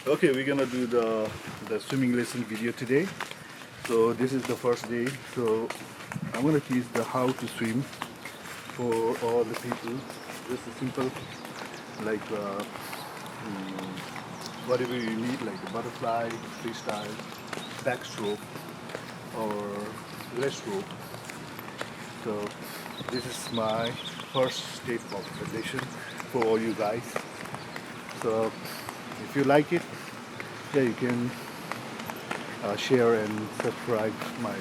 Okay, we're gonna do the swimming lesson video today. So this is the first day. So I'm gonna teach the how to swim for all the people. Just a simple like whatever you need, like a butterfly, freestyle, backstroke, or breaststroke. So this is my first step of the lesson for all you guys. So if you like it, yeah, you can share and subscribe my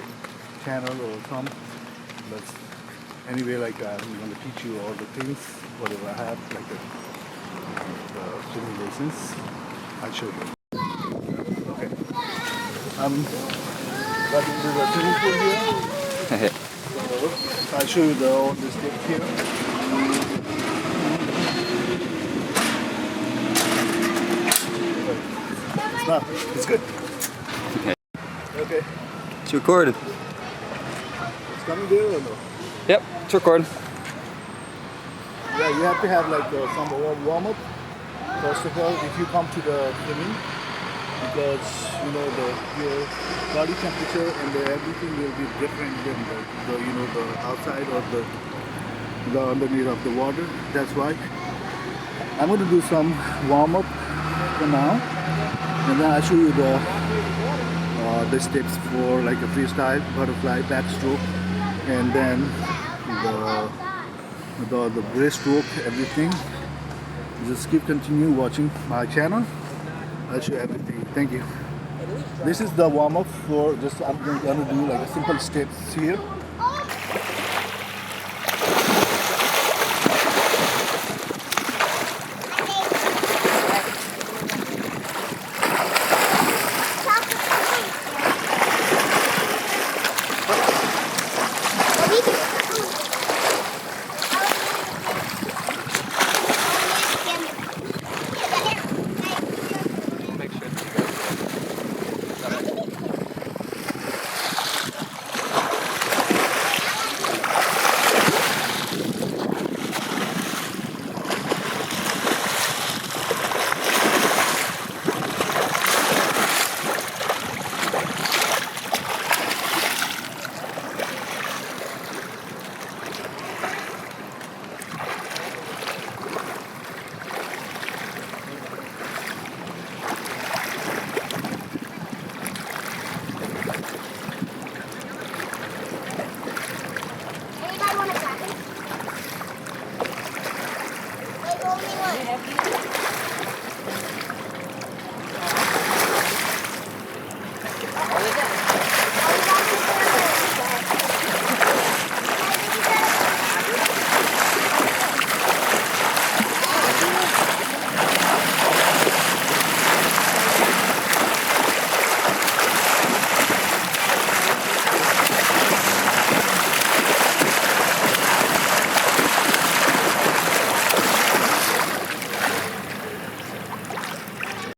channel or some. But anyway, like I'm going to teach you all the things, whatever I have, like the swimming lessons. I'll show you. Okay. I'm got into the swimming pool here. So I'll show you all the steps here. It's good. Okay. Okay. It's recorded. It's coming there or no? Yep, it's recording. Yeah, you have to have like some warm up. First of all, if you come to the swimming, because you know your body temperature and everything will be different than the outside or the underneath of the water. That's why I'm going to do some warm up for now. And then I'll show you the steps for like a freestyle, butterfly, backstroke, and then the breaststroke, everything. Just continue watching my channel. I'll show you everything. Thank you. This is the warm up for I'm going to do like a simple steps here.